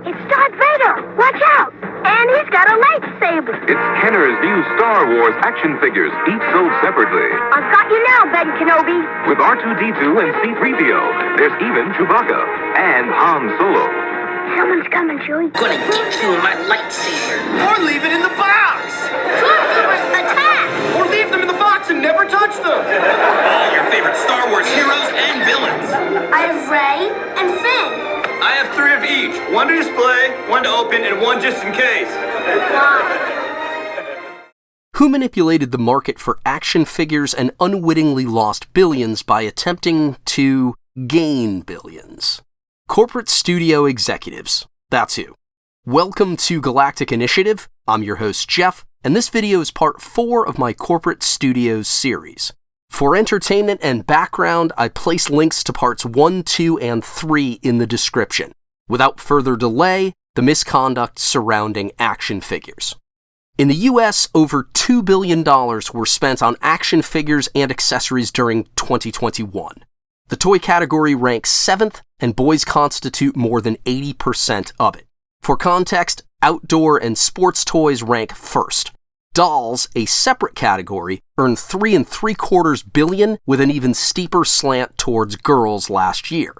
It's Darth Vader! Watch out! And he's got a lightsaber! It's Kenner's new Star Wars action figures, each sold separately. I've got you now, Ben Kenobi! With R2-D2 and C-3PO, there's even Chewbacca and Han Solo. Someone's coming, Chewie. Gonna get you my lightsaber. Or leave it in the box! Stormtroopers, attack! Or leave them in the box and never touch them! All your favorite Star Wars heroes and villains. I have Rey and Finn. I have 3 of each. 1 to display, 1 to open, and 1 just in case. Who manipulated the market for action figures and unwittingly lost billions by attempting to gain billions? Corporate studio executives. That's who. Welcome to Galactic Initiative. I'm your host, Jeff, and this video is part 4 of my Corporate Studios series. For entertainment and background, I place links to parts 1, 2, and 3 in the description. Without further delay, the misconduct surrounding action figures. In the US, over $2 billion were spent on action figures and accessories during 2021. The toy category ranks 7th, and boys constitute more than 80% of it. For context, outdoor and sports toys rank first. Dolls, a separate category, earned $3.75 billion with an even steeper slant towards girls last year.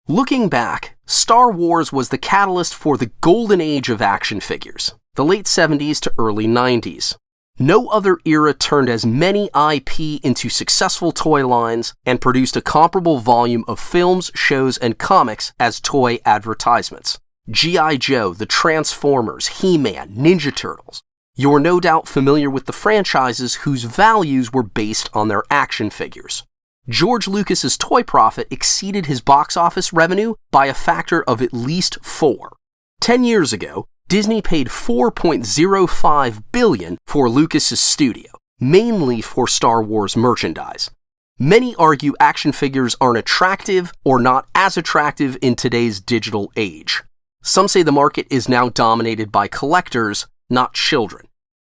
Looking back, Star Wars was the catalyst for the golden age of action figures, the late 70s to early 90s. No other era turned as many IP into successful toy lines and produced a comparable volume of films, shows, and comics as toy advertisements. G.I. Joe, the Transformers, He-Man, Ninja Turtles. You're no doubt familiar with the franchises whose values were based on their action figures. George Lucas's toy profit exceeded his box office revenue by a factor of at least 4. 10 years ago, Disney paid $4.05 billion for Lucas's studio, mainly for Star Wars merchandise. Many argue action figures aren't attractive or not as attractive in today's digital age. Some say the market is now dominated by collectors, not children.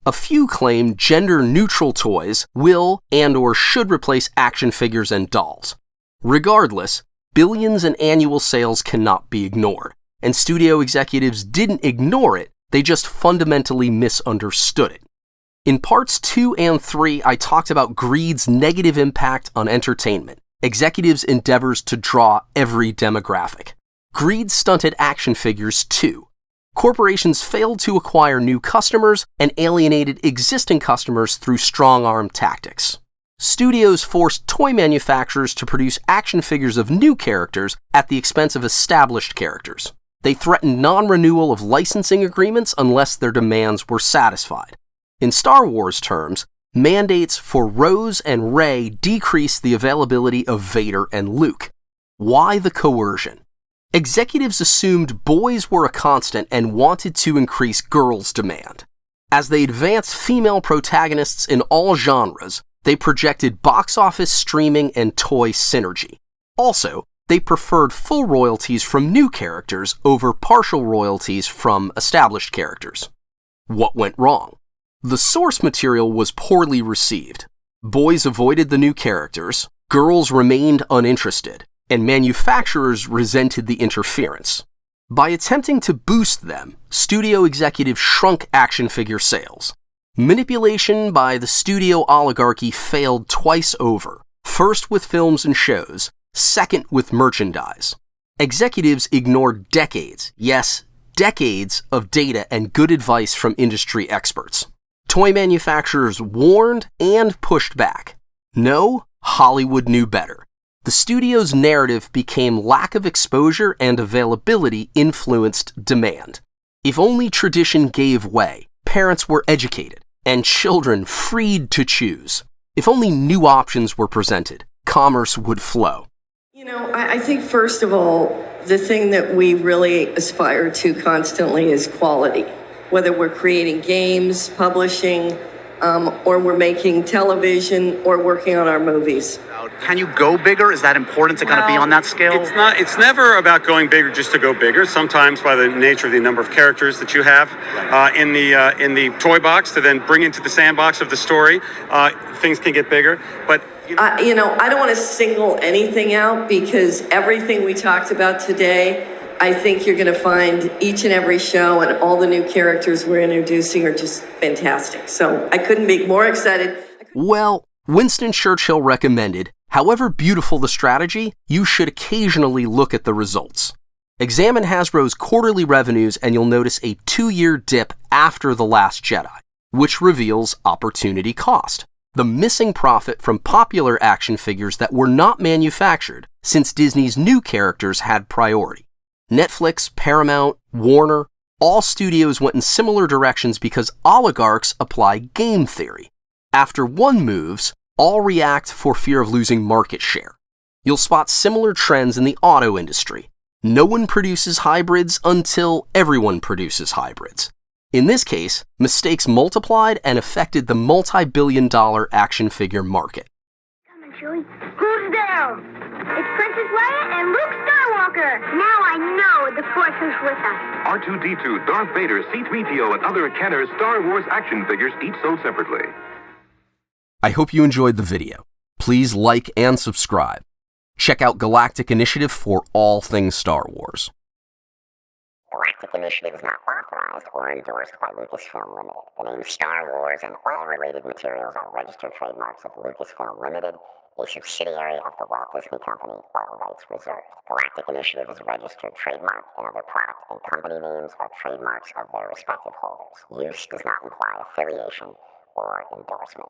A few claim gender-neutral toys will and/or should replace action figures and dolls. Regardless, billions in annual sales cannot be ignored. And studio executives didn't ignore it, they just fundamentally misunderstood it. In parts 2 and 3, I talked about greed's negative impact on entertainment, executives' endeavors to draw every demographic. Greed stunted action figures too. Corporations failed to acquire new customers and alienated existing customers through strong-arm tactics. Studios forced toy manufacturers to produce action figures of new characters at the expense of established characters. They threatened non-renewal of licensing agreements unless their demands were satisfied. In Star Wars terms, mandates for Rose and Rey decreased the availability of Vader and Luke. Why the coercion? Executives assumed boys were a constant and wanted to increase girls' demand. As they advanced female protagonists in all genres, they projected box office, streaming, and toy synergy. Also, they preferred full royalties from new characters over partial royalties from established characters. What went wrong? The source material was poorly received. Boys avoided the new characters, girls remained uninterested, and manufacturers resented the interference. By attempting to boost them, studio executives shrunk action figure sales. Manipulation by the studio oligarchy failed twice over, first with films and shows, second with merchandise. Executives ignored decades, yes, decades of data and good advice from industry experts. Toy manufacturers warned and pushed back. No, Hollywood knew better. The studio's narrative became lack of exposure and availability influenced demand. If only tradition gave way, parents were educated, and children freed to choose. If only new options were presented, commerce would flow. You know, I think first of all, the thing that we really aspire to constantly is quality. Whether we're creating games, publishing, or we're making television, or working on our movies. Can you go bigger? Is that important to kind of be on that scale? It's never about going bigger just to go bigger. Sometimes by the nature of the number of characters that you have in the toy box to then bring into the sandbox of the story, things can get bigger. But I don't want to single anything out because everything we talked about today, I think you're going to find each and every show and all the new characters we're introducing are just fantastic. So I couldn't be more excited. Well, Winston Churchill recommended, however beautiful the strategy, you should occasionally look at the results. Examine Hasbro's quarterly revenues and you'll notice a 2-year dip after The Last Jedi, which reveals opportunity cost, the missing profit from popular action figures that were not manufactured since Disney's new characters had priority. Netflix, Paramount, Warner, all studios went in similar directions because oligarchs apply game theory. After one moves, all react for fear of losing market share. You'll spot similar trends in the auto industry. No one produces hybrids until everyone produces hybrids. In this case, mistakes multiplied and affected the multi-billion-dollar action figure market. Come on, Chewie. Who's there? It's Princess Leia and Luke Skywalker. Now I know the Force is with us. R2-D2, Darth Vader, C-3PO, and other Kenner Star Wars action figures each sold separately. I hope you enjoyed the video. Please like and subscribe. Check out Galactic Initiative for all things Star Wars. Galactic Initiative is not authorized or endorsed by Lucasfilm Limited. The name Star Wars and all related materials are registered trademarks of Lucasfilm Limited, a subsidiary of the Walt Disney Company, all rights reserved. Galactic Initiative is a registered trademark, and other product and company names are trademarks of their respective holders. Use does not imply affiliation or endorsement.